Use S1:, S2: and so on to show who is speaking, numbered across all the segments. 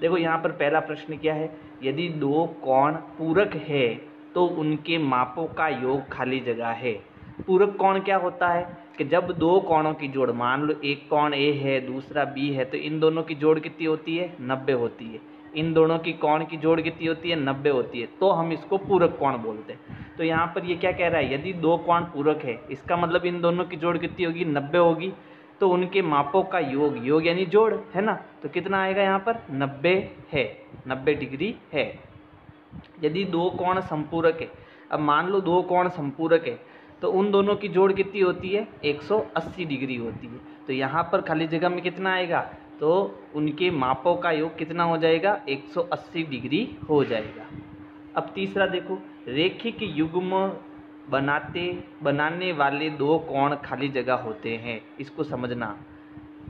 S1: देखो यहाँ पर पहला प्रश्न क्या है, यदि दो कोण पूरक है तो उनके मापों का योग खाली जगह है। पूरक कोण क्या होता है कि जब दो कोणों की जोड़, मान लो एक कोण ए है दूसरा बी है, तो इन दोनों की जोड़ कितनी होती है, 90 होती है। इन दोनों की कोण की जोड़ कितनी होती है, 90 होती है, तो हम इसको पूरक कोण बोलते हैं। तो यहाँ पर ये क्या कह रहा है, यदि दो कोण पूरक है, इसका मतलब इन दोनों की जोड़ कितनी होगी, 90 होगी। तो उनके मापों का योग, योग यानी जोड़ है ना, तो कितना आएगा यहाँ पर, 90 है, 90 डिग्री है। यदि दो कोण संपूरक है, अब मान लो दो कोण संपूरक है, तो उन दोनों की जोड़ कितनी होती है, 180 डिग्री होती है। तो यहाँ पर खाली जगह में कितना आएगा, तो उनके मापों का योग कितना हो जाएगा, 180 डिग्री हो जाएगा। अब तीसरा देखो, रेखिक युग्म बनाने वाले दो कोण खाली जगह होते हैं। इसको समझना,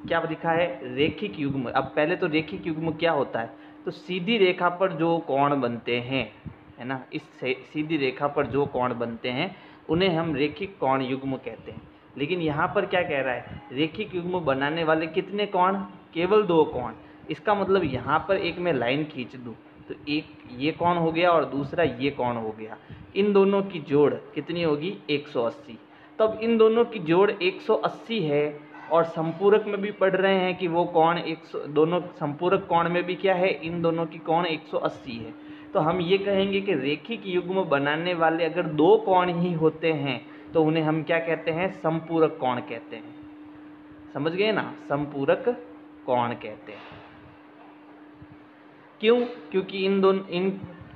S1: क्या लिखा है, रेखिक युग्म। अब पहले तो रेखिक युग्म क्या होता है, तो सीधी रेखा पर जो कोण बनते हैं, है ना, इस सीधी रेखा पर जो कोण बनते हैं उन्हें हम रेखिक कोण युग्म कहते हैं। लेकिन यहाँ पर क्या कह रहा है, रेखिक युग्म बनाने वाले कितने कोण, केवल दो कोण। इसका मतलब यहाँ पर एक मैं लाइन खींच दूँ तो एक ये कोण हो गया और दूसरा ये कोण हो गया, इन दोनों की जोड़ कितनी होगी, 180। तब इन दोनों की जोड़ 180 है और संपूरक में भी पढ़ रहे हैं कि वो कोण दोनों संपूरक कोण में भी क्या है, इन दोनों की कोण 180 है। तो हम ये कहेंगे कि रेखिक युग्म बनाने वाले अगर दो कोण ही होते हैं तो उन्हें हम क्या कहते हैं, संपूरक कोण कहते हैं। समझ गए ना, संपूरक कोण कहते हैं। क्यों, क्योंकि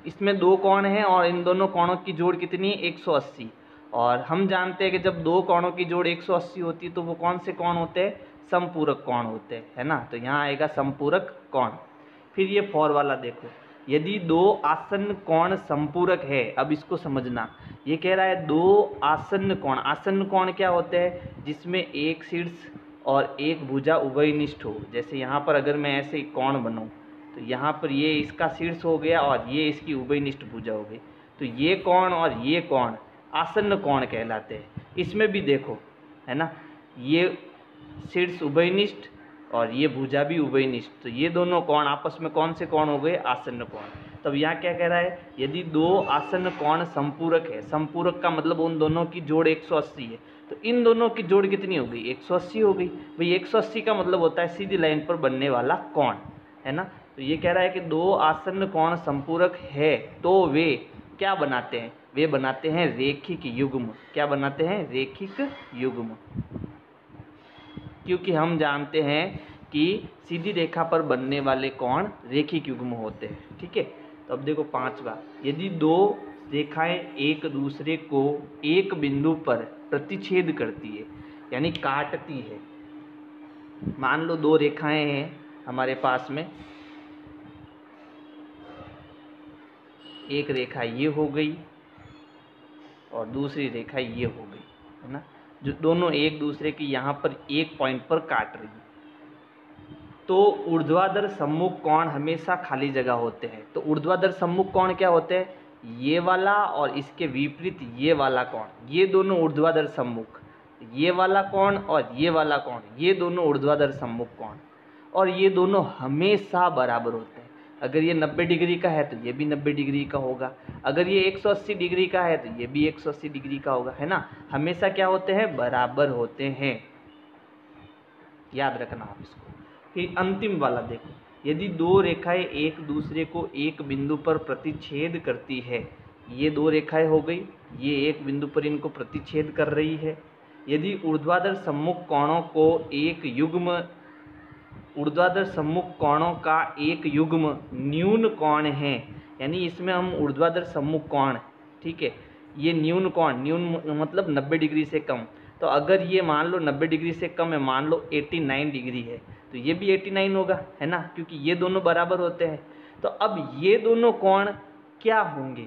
S1: इसमें दो कोण हैं और इन दोनों कोणों की जोड़ कितनी है, 180। और हम जानते हैं कि जब दो कोणों की जोड़ 180 होती है तो वो कौन से कोण होते हैं, संपूरक कोण होते हैं, है ना। तो यहाँ आएगा संपूरक कोण। फिर ये फॉर वाला देखो, यदि दो आसन्न कोण संपूरक है, अब इसको समझना, ये कह रहा है दो आसन्न कोण। आसन्न कोण क्या होते हैं, जिसमें एक शीर्ष और एक भुजा उभयनिष्ठ हो। जैसे यहाँ पर अगर मैं ऐसे कोण बनाऊँ तो यहाँ पर ये इसका शीर्ष हो गया और ये इसकी उभयनिष्ठ भुजा हो गई, तो ये कोण और ये कोण आसन्न कोण कहलाते हैं। इसमें भी देखो, है ना, ये शीर्ष उभयनिष्ठ और ये भुजा भी उभयनिष्ठ, तो ये दोनों कोण आपस में कौन से कोण हो गए, आसन्न कोण। तब यहाँ क्या कह रहा है, यदि दो आसन्न कोण संपूरक है, संपूरक का मतलब उन दोनों की जोड़ 180 है, तो इन दोनों की जोड़ कितनी हो गई, 180 हो गई। भाई 180 का मतलब होता है सीधी लाइन पर बनने वाला कोण, है ना। तो ये कह रहा है कि दो आसन्न कोण संपूरक है तो वे क्या बनाते हैं, वे बनाते हैं रेखिक युग्म। क्या बनाते हैं, रेखिक युग्म। क्योंकि हम जानते हैं कि सीधी रेखा पर बनने वाले कोण रेखिक युग्म होते हैं। ठीक है, तो अब देखो पांचवा, यदि दो रेखाएं एक दूसरे को एक बिंदु पर प्रतिच्छेद करती है, यानी काटती है। मान लो दो रेखाएं हैं हमारे पास में, एक रेखा ये हो गई और दूसरी रेखा ये हो गई, है ना, जो दोनों एक दूसरे की यहाँ पर एक पॉइंट पर काट रही है। तो ऊर्ध्वाधर सम्मुख कोण हमेशा खाली जगह होते हैं। तो ऊर्ध्वाधर सम्मुख कोण क्या होते हैं, ये वाला और इसके विपरीत ये वाला कोण, ये दोनों ऊर्ध्वाधर सम्मुख, ये वाला कोण और ये वाला कोण, ये दोनों ऊर्ध्वाधर सम्मुख कोण, और ये दोनों हमेशा बराबर होते हैं। अगर ये 90 डिग्री का है तो ये भी 90 डिग्री का होगा, अगर ये 180 डिग्री का है तो ये भी 180 डिग्री का होगा, है ना। हमेशा क्या होते हैं, बराबर होते हैं, याद रखना आप इसको। फिर अंतिम वाला देखो, यदि दो रेखाएं एक दूसरे को एक बिंदु पर प्रतिच्छेद करती है, ये दो रेखाएं हो गई, ये एक बिंदु पर इनको प्रतिच्छेद कर रही है। यदि ऊर्ध्वाधर सम्मुख कोणों को एक युग्म, ऊर्ध्वाधर सम्मुख कोणों का एक युग्म न्यून कोण है, यानी इसमें हम ऊर्ध्वाधर सम्मुख कोण, ठीक है, ये न्यून कोण, न्यून मतलब 90 डिग्री से कम, तो अगर ये मान लो 90 डिग्री से कम है, मान लो 89 डिग्री है, तो ये भी 89 होगा, है ना, क्योंकि ये दोनों बराबर होते हैं। तो अब ये दोनों कोण क्या होंगे,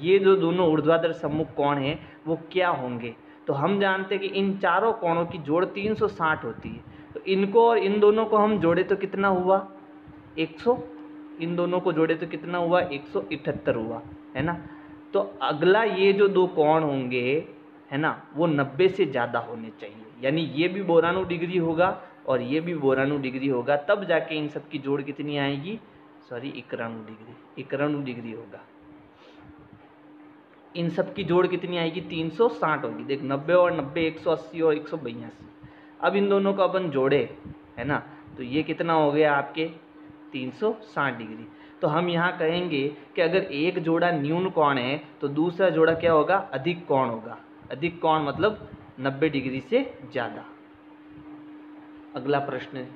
S1: ये जो दोनों ऊर्ध्वाधर सम्मुख कोण हैं वो क्या होंगे, तो हम जानते हैं कि इन चारों कोणों की जोड़ 360 होती है। तो इनको और इन दोनों को हम जोड़े तो कितना हुआ, 100, इन दोनों को जोड़े तो कितना हुआ, 178 हुआ, है ना। तो अगला ये जो दो कोण होंगे, है ना, वो 90 से ज़्यादा होने चाहिए, यानी ये भी 92 डिग्री होगा और ये भी 92 डिग्री होगा, तब जाके इन सब की जोड़ कितनी आएगी, सॉरी 91 डिग्री होगा। इन सब की जोड़ कितनी आएगी? 360 होगी। देख 90 और 90 180 और 182। अब इन दोनों को अपन जोड़े, है ना, तो ये कितना हो गया आपके 360 डिग्री। तो हम यहाँ कहेंगे कि अगर एक जोड़ा न्यून कोण है तो दूसरा जोड़ा क्या होगा? अधिक कोण होगा। अधिक कोण मतलब 90 डिग्री से ज़्यादा। अगला प्रश्न,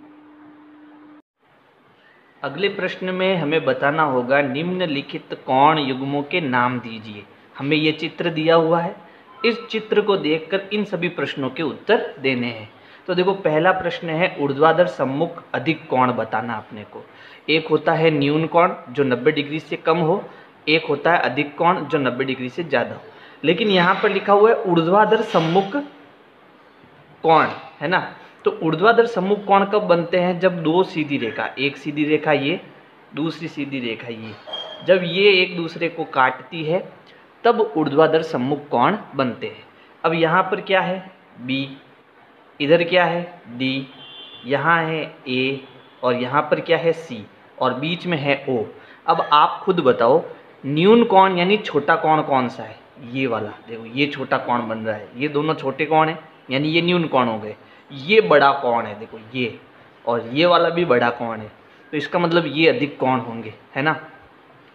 S1: अगले प्रश्न में हमें बताना होगा निम्नलिखित कोण युग्मों के नाम दीजिए। हमें ये चित्र दिया हुआ है, इस चित्र को देखकर इन सभी प्रश्नों के उत्तर देने हैं। तो देखो पहला प्रश्न है ऊर्ध्वाधर सम्मुख अधिक कोण बताना अपने को। एक होता है न्यून कोण जो 90 डिग्री से कम हो, एक होता है अधिक कोण जो 90 डिग्री से ज़्यादा हो। लेकिन यहाँ पर लिखा हुआ है ऊर्ध्वाधर सम्मुख कोण, है ना। तो ऊर्ध्वाधर सम्मुख कोण कब बनते हैं? जब दो सीधी रेखा, एक सीधी रेखा ये, दूसरी सीधी रेखा ये, जब ये एक दूसरे को काटती है तब ऊर्ध्वाधर सम्मुख कोण बनते हैं। अब यहाँ पर क्या है? B, इधर क्या है? D, यहाँ है A और यहाँ पर क्या है? C और बीच में है O। अब आप खुद बताओ न्यून कोण यानी छोटा कोण कौन सा है? ये वाला। देखो ये छोटा कोण बन रहा है, ये दोनों छोटे कोण हैं यानी ये न्यून कोण हो गए। ये बड़ा कोण है, देखो ये, और ये वाला भी बड़ा कोण है, तो इसका मतलब ये अधिक कोण होंगे, है ना।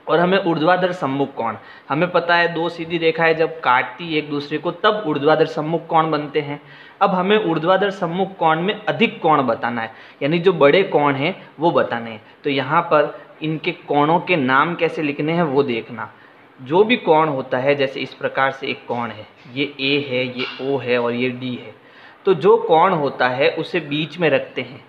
S1: और हमें ऊर्ध्वाधर सम्मुख कोण, हमें पता है दो सीधी रेखाएं जब काटती एक दूसरे को तब ऊर्ध्वाधर सम्मुख कोण बनते हैं। अब हमें ऊर्ध्वाधर सम्मुख कोण में अधिक कोण बताना है, यानी जो बड़े कोण हैं वो बताने हैं। तो यहाँ पर इनके कोणों के नाम कैसे लिखने हैं वो देखना। जो भी कोण होता है, जैसे इस प्रकार से एक कोण है, ये A है, ये O है और ये D है, तो जो कोण होता है उसे बीच में रखते हैं।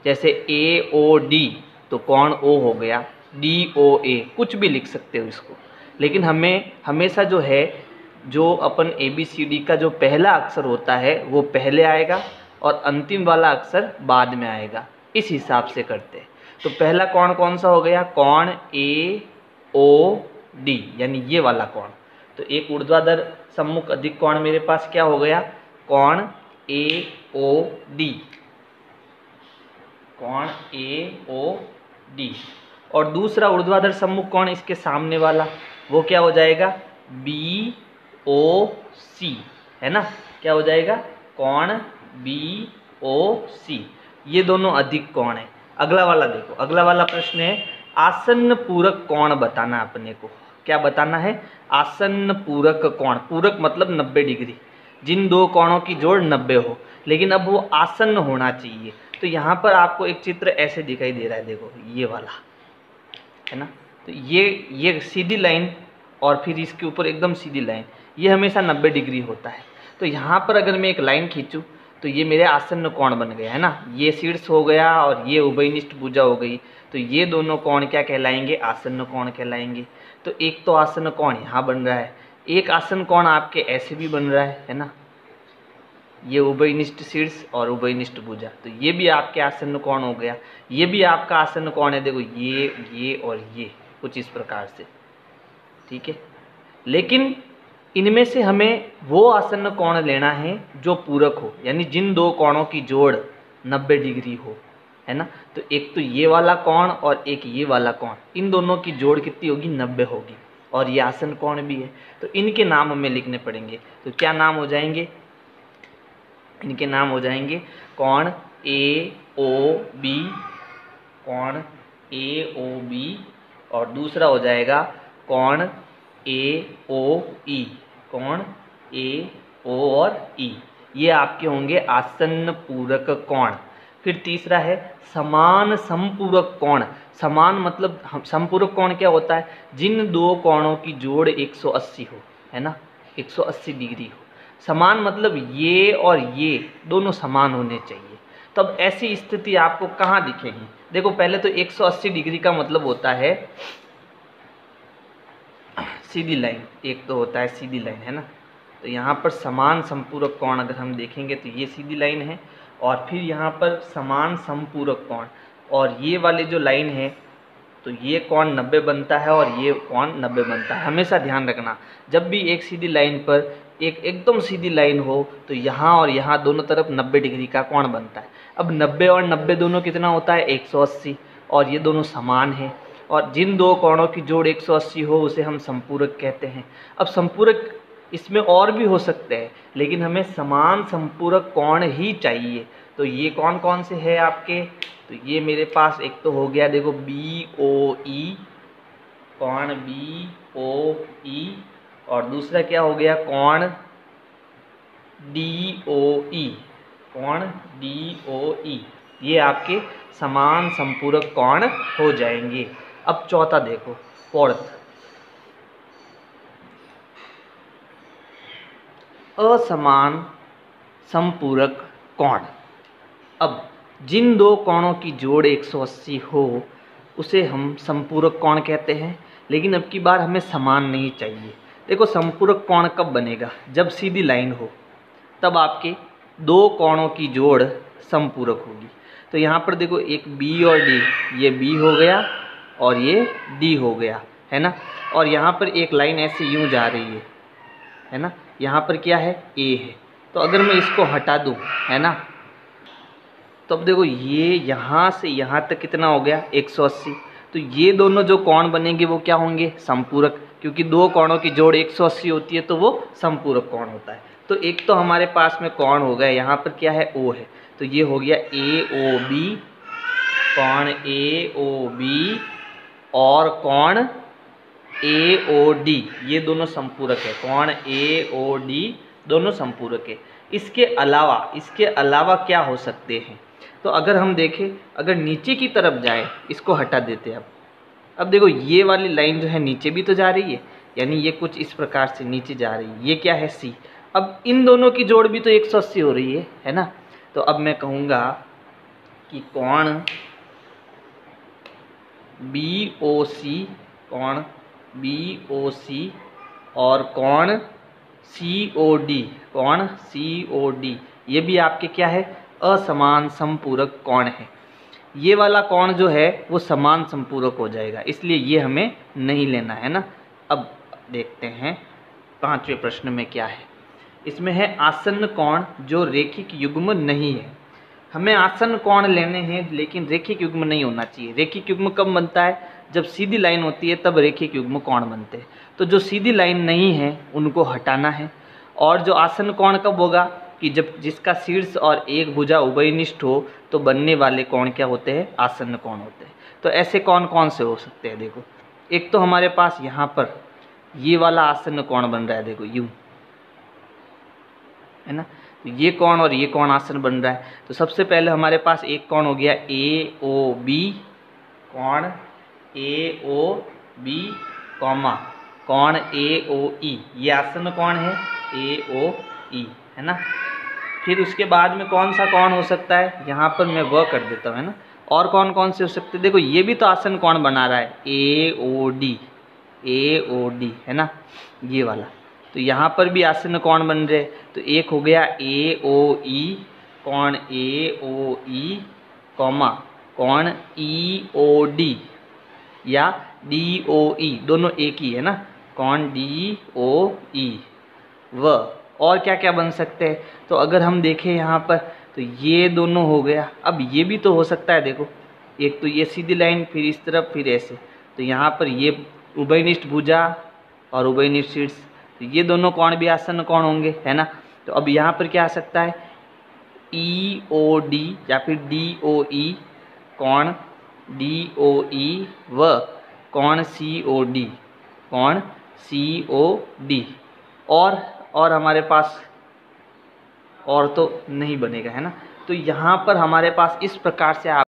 S1: जैसे AOD तो कोण O हो गया, DOA कुछ भी लिख सकते हो इसको। लेकिन हमें हमेशा जो है, जो अपन ABCD का जो पहला अक्षर होता है वो पहले आएगा और अंतिम वाला अक्षर बाद में आएगा, इस हिसाब से करते हैं। तो पहला कोण कौन सा हो गया? कोण AOD यानी ये वाला कोण। तो एक ऊर्ध्वाधर सम्मुख अधिक कोण मेरे पास क्या हो गया? कोण AOD, कोण AOD। और दूसरा ऊर्ध्वाधर सम्मुख कोण इसके सामने वाला वो क्या हो जाएगा? BOC, है ना। क्या हो जाएगा? कोण BOC। ये दोनों अधिक कोण है। अगला वाला देखो, अगला वाला प्रश्न है आसन्न पूरक कोण बताना अपने को। क्या बताना है? आसन्न पूरक कोण। पूरक मतलब 90 डिग्री, जिन दो कोणों की जोड़ 90 हो, लेकिन अब वो आसन्न होना चाहिए। तो यहाँ पर आपको एक चित्र ऐसे दिखाई दे रहा है, देखो ये वाला, है ना। तो ये सीधी लाइन और फिर इसके ऊपर एकदम सीधी लाइन, ये हमेशा 90 डिग्री होता है। तो यहाँ पर अगर मैं एक लाइन खींचूँ तो ये मेरे आसन्न कोण बन गया, है ना। ये शीर्ष हो गया और ये उभयनिष्ठ भुजा हो गई, तो ये दोनों कोण क्या कहलाएंगे? आसन्न कोण कहलाएंगे। तो एक तो आसन्न कोण यहाँ बन रहा है, एक आसन्न कोण आपके ऐसे भी बन रहा है ना, ये उभयनिष्ठ शीर्ष और उभयनिष्ठ भुजा, तो ये भी आपके आसन्न कोण हो गया। ये भी आपका आसन्न कोण है, देखो ये और ये कुछ इस प्रकार से, ठीक है। लेकिन इनमें से हमें वो आसन्न कोण लेना है जो पूरक हो, यानी जिन दो कोणों की जोड़ 90 डिग्री हो, है ना। तो एक तो ये वाला कोण और एक ये वाला कोण, इन दोनों की जोड़ कितनी होगी? 90 होगी। और ये आसन्न कोण भी है, तो इनके नाम हमें लिखने पड़ेंगे। तो क्या नाम हो जाएंगे? इनके नाम हो जाएंगे कोण AOB, कोण AOB, और दूसरा हो जाएगा कोण AOE, कोण AO और E। ये आपके होंगे आसन्न पूरक कोण। फिर तीसरा है समान समपूरक कोण। समान मतलब समपूरक कोण क्या होता है? जिन दो कोणों की जोड़ 180 हो, है ना, 180 डिग्री हो। समान मतलब ये और ये दोनों समान होने चाहिए। तब ऐसी स्थिति आपको कहाँ दिखेगी? देखो पहले तो 180 डिग्री का मतलब होता है सीधी लाइन, एक तो होता है सीधी लाइन, है ना। तो यहाँ पर समान समपूरक कोण अगर हम देखेंगे तो ये सीधी लाइन है, और फिर यहाँ पर समान समपूरक कोण, और ये वाले जो लाइन है तो ये कोण 90 बनता है और ये कोण 90 बनता है। हमेशा ध्यान रखना, जब भी एक सीधी लाइन पर एक एकदम सीधी लाइन हो तो यहाँ और यहाँ दोनों तरफ 90 डिग्री का कोण बनता है। अब 90 और 90 दोनों कितना होता है? 180, और ये दोनों समान हैं। और जिन दो कोणों की जोड़ 180 हो उसे हम संपूरक कहते हैं। अब संपूरक इसमें और भी हो सकते हैं, लेकिन हमें समान संपूरक कोण ही चाहिए। तो ये कौन कौन से है आपके, तो ये मेरे पास एक तो हो गया देखो BOE, कोण BOE, और दूसरा क्या हो गया कोण DOE, कोण DOE। ये आपके समान संपूरक कोण हो जाएंगे। अब चौथा देखो, फोर्थ, असमान संपूरक कोण। अब जिन दो कोणों की जोड़ 180 हो उसे हम संपूरक कोण कहते हैं, लेकिन अब की बार हमें समान नहीं चाहिए। देखो संपूरक कोण कब बनेगा, जब सीधी लाइन हो, तब आपके दो कोणों की जोड़ संपूरक होगी। तो यहाँ पर देखो एक B और D, ये B हो गया और ये D हो गया, है ना। और यहाँ पर एक लाइन ऐसे यूं जा रही है ना, यहाँ पर क्या है A है। तो अगर मैं इसको हटा दूँ, है ना, तो अब देखो ये यहाँ से यहाँ तक कितना हो गया 180। तो ये दोनों जो कोण बनेंगे वो क्या होंगे, संपूरक, क्योंकि दो कोणों की जोड़ 180 होती है तो वो संपूरक कोण होता है। तो एक तो हमारे पास में कोण हो गया, यहाँ पर क्या है O है, तो ये हो गया AOB, कोण AOB और कोण AOD, ये दोनों संपूरक है। कोण AOD दोनों संपूरक है। इसके अलावा क्या हो सकते हैं, तो अगर हम देखें, अगर नीचे की तरफ जाए, इसको हटा देते हैं। अब देखो ये वाली लाइन जो है नीचे भी तो जा रही है, यानी ये कुछ इस प्रकार से नीचे जा रही है, ये क्या है C। अब इन दोनों की जोड़ भी तो 180 हो रही है ना। तो अब मैं कहूँगा कि कोण BOC, कोण BOC और कोण COD, कोण COD, ये भी आपके क्या है, असमान संपूरक कोण है। ये वाला कोण जो है वो समान संपूरक हो जाएगा, इसलिए ये हमें नहीं लेना है ना। अब देखते हैं पांचवें प्रश्न में क्या है। इसमें है आसन्न कोण जो रेखिक युग्म नहीं है। हमें आसन्न कोण लेने हैं, लेकिन रेखिक युग्म नहीं होना चाहिए। रेखिक युग्म कब बनता है, जब सीधी लाइन होती है तब रेखिक युग्म कोण बनते हैं। तो जो सीधी लाइन नहीं है उनको हटाना है। और जो आसन्न कोण कब होगा, कि जब जिसका शीर्ष और एक भुजा उभयनिष्ठ हो तो बनने वाले कोण क्या होते हैं, आसन्न कोण होते हैं। तो ऐसे कौन कौन से हो सकते हैं, देखो एक तो हमारे पास यहाँ पर ये वाला आसन्न कोण बन रहा है, देखो यूं, है ना। तो ये कोण और ये कोण आसन्न बन रहा है। तो सबसे पहले हमारे पास एक कोण हो गया AOB, कोण AOB, कॉमा कोण AOE, ये आसन्न कोण है AOE, है ना। फिर उसके बाद में कौन सा कोण हो सकता है, यहाँ पर मैं वह कर देता हूँ, है ना। और कौन कौन से हो सकते हैं, देखो ये भी तो आसन्न कोण बना रहा है AOD, है ना, ये वाला। तो यहाँ पर भी आसन्न कोण बन रहे। तो एक हो गया AOE, कोण AOE, कॉमा कोण EOD या DOE, दोनों एक ही है ना, कोण DOE। और क्या क्या बन सकते हैं, तो अगर हम देखें यहाँ पर, तो ये दोनों हो गया। अब ये भी तो हो सकता है, देखो एक तो ये सीधी लाइन, फिर इस तरफ, फिर ऐसे। तो यहाँ पर ये उभयनिष्ठ भुजा और उभयनिष्ठ शीर्ष, तो ये दोनों कोण भी आसन्न कोण होंगे, है ना। तो अब यहाँ पर क्या आ सकता है, EOD या फिर DOE, कोण DOE व कोण COD, कोण COD। और हमारे पास और तो नहीं बनेगा, है ना। तो यहाँ पर हमारे पास इस प्रकार से आप